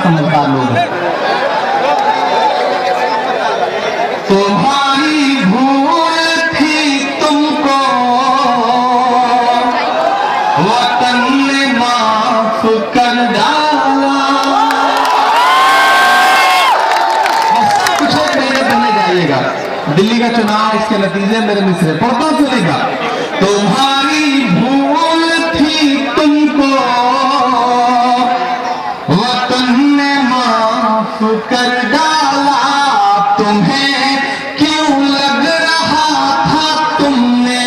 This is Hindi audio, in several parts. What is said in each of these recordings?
समझदार लोग हैं। तुम्हारी भूल थी तुमको वतन ने माफ कर डाला। बस कुछ एक महीने पहले जाइएगा, दिल्ली का चुनाव, इसके नतीजे मेरे मिसरे पढ़ता चलेगा। तुम्हारी भूल थी तुमको वतन ने माफ कर डाला। तुम्हें क्यों लग रहा था तुमने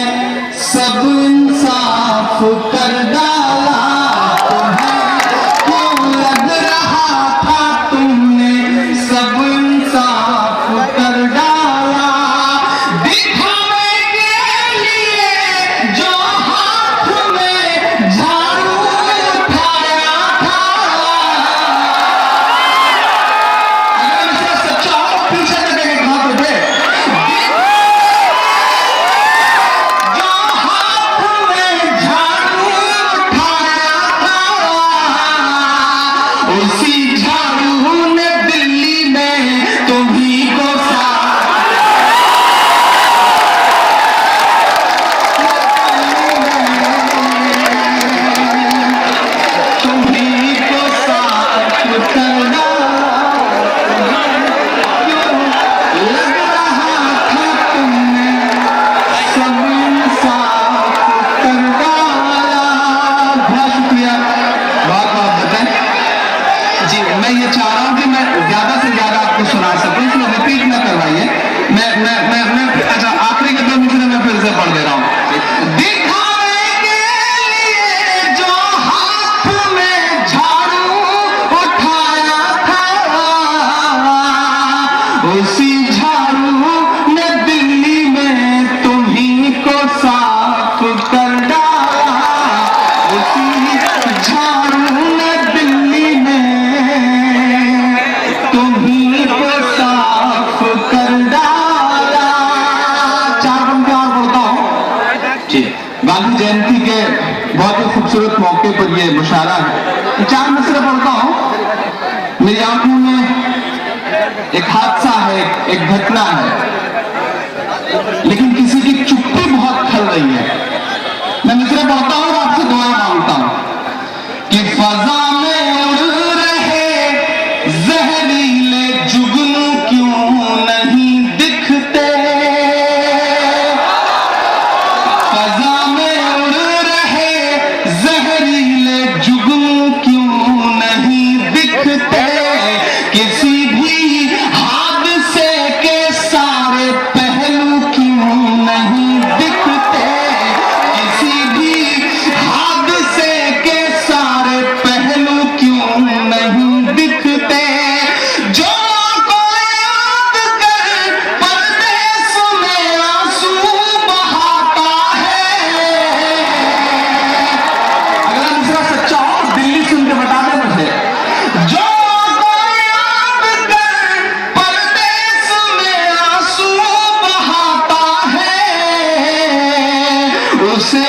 सब इंसाफ कर डाला। तुम्हें क्यों लग रहा था तुमने सब इंसाफ कर डाला। दिखावे के लिए जो हाथ में झाड़ू उठाया था, अगर इसे सच्चा हो पीछे लगे कहां पे थे। जो हाथ में झाड़ू उठाया था, उसी झाड़ू ने दिल्ली में तुम्ही को तुम्ही को साफ कर डाला। लग रहा था तुमने सब इंसाफ कर डाला। बहुत शुक्रिया, बहुत बहुत बताएं जी। मैं ये चाह रहा हूं कि मैं ज्यादा से ज्यादा आपको सुना सकूं, इसलिए रिपीट न करवाइए। मैं अच्छा आखिरी के 2 मिनट मैं फिर से पढ़ दे रहा हूं। दिखावे के लिए जो हाथ में झाड़ू उठाया था, उसी झाड़ू ने दिल्ली में तुम्ही को साफ कर डाला। उसी झाड़ू ने दिल्ली में तुम्ही को साफ कर डाला। 4 पंक्ति और बोलता हूं जी। गांधी जयंती के बहुत ही खूबसूरत मौके पर यह मुशायरा है। 4 मिसरे पढ़ता हूं। मेरी आंखों में एक हादसा है, एक घटना है, लेकिन किसी की चुप्पी बहुत खल रही है। मैं मिसरे पढ़ता हूं और आपसे दुआ मांगता हूं कि फजा में उड़ रहे जहरीले जुगनू क्यों नहीं दिखते। फजा में उड़ रहे जहरीले जुगनू क्यों नहीं दिखते। किसी भी हादसे के सारे पहलू क्यों नहीं दिखते। किसी भी हादसे के सारे पहलू क्यों नहीं दिखते। जो को याद कर परदेस में आंसू बहाता है। अगर दूसरा सच्चा हो दिल्ली सुन के बता दे मुझे। जो को याद कर परदेस में आंसू बहाता है, उसे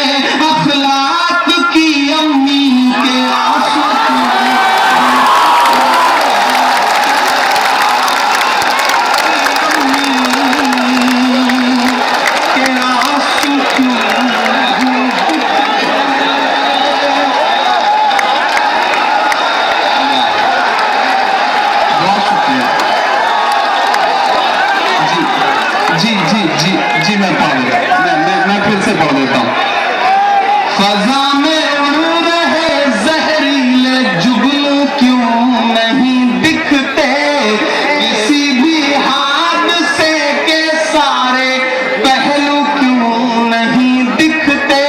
अखलाक की अम्मी के आंसू के आंसू क्यों नहीं। बहुत शुक्रिया जी जी जी जी जी। मैं पढ़ देता, मैं फिर से पढ़ देता हूं। फजा में उड़ रहे जहरीले जुगनू क्यों नहीं दिखते। किसी भी हादसे के सारे पहलू क्यों नहीं दिखते।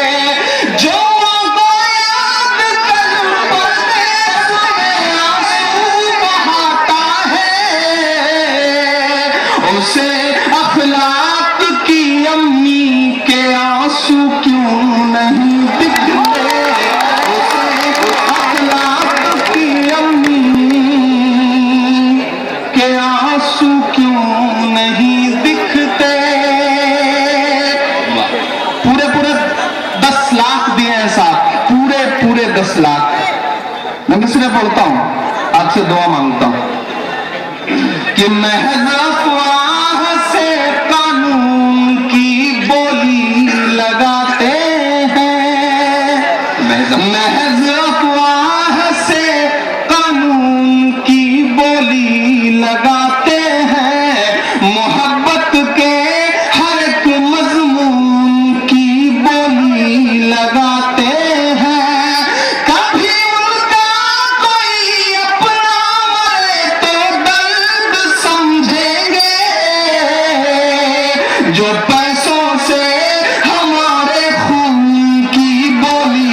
जो को याद कर परदेस में आंसू बहाता है, उसे अखलाक की अम्मी के आंसू क्यों नहीं दिखते। उसे अखलाक की अम्मी के आंसू क्यों नहीं दिखते। पूरे पूरे 10 लाख दिए हैं साहब, पूरे 10 लाख। मैं मिसरे पढ़ता हूं, आपसे दुआ मांगता हूं कि महज अफवाह से कानून की बोली लगाते हैं, महज अफवाह से कानून की बोली लगाते हैं, मोहब्बत के हर एक मजमून की बोली लगाते हैं। कभी उनका कोई अपना मरे तो दर्द समझेंगे, जो पैसों से हमारे खून की बोली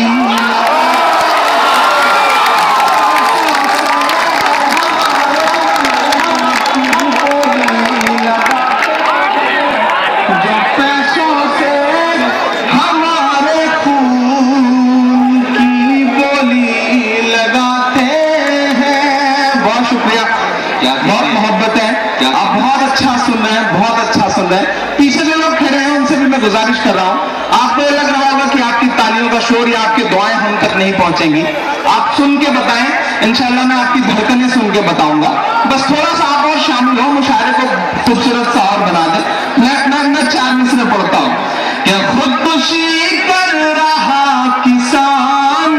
बहुत मोहब्बत है। आप बहुत अच्छा सुन रहे हैं, बहुत अच्छा सुन रहे हैं। पीछे जो लोग खड़े हैं उनसे भी मैं गुजारिश कर रहा हूं, आपको ये लग रहा होगा कि आपकी तालियों का शोर या आपकी दुआएं हम तक नहीं पहुंचेंगी, आप सुन के बताएं, इंशाल्लाह मैं आपकी धड़कनें सुन के बताऊंगा। बस थोड़ा सा आप और शामिल हो, मुशायरे को खूबसूरत सा और बना दे। मैं 4 मिसरे पढ़ता हूं। क्या खुदकुशी कर रहा किसान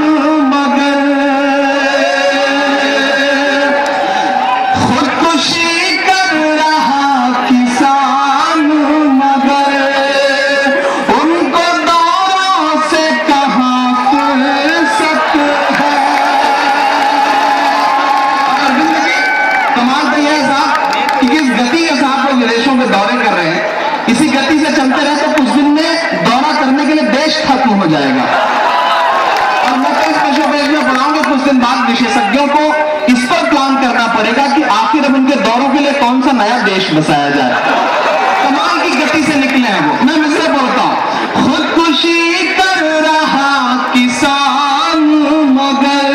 मगर, खुदकुशी कर रहा किसान मगर, उनको दौरों से कहां फुर्सत है। कमाल तो यह है साहब कि किस गति के साथ वो विदेशों के दौरे कर रहे हैं। इसी गति से चलते रहे तो कुछ दिन में दौरा करने के लिए देश खत्म हो जाएगा। और मैं तो इस पेशोपेश में बनाऊंगा कुछ दिन बाद विशेषज्ञों को इस पर प्लान करना पड़ेगा कि आखिर अब उनके दौरों के लिए कौन सा नया देश बसाया जाए। कमाल की गति से निकले हैं वो। मैं मिसरे बोलता हूं। खुदकुशी कर रहा किसान मगर,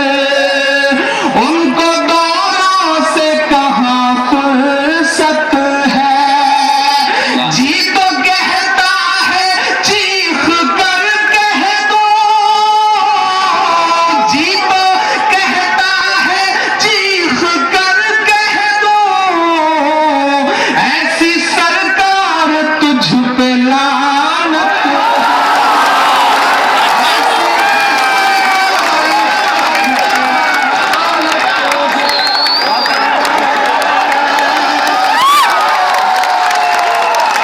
उनको दौरों से कहां फुर्सत है। जी तो कहता है चीख कर कह दो, जी तो कहता है चीख कर कह दो, ऐसी सरकार तुझ पे लानत।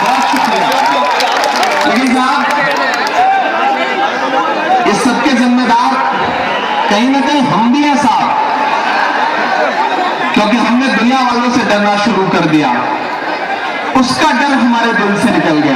बहुत शुक्रिया। लेकिन साहब इस सबके जिम्मेदार कहीं ना कहीं हम भी हैं साहब, क्योंकि हमने दुनिया वालों से डरना शुरू कर दिया, उसका डर हमारे दिल से निकल गया।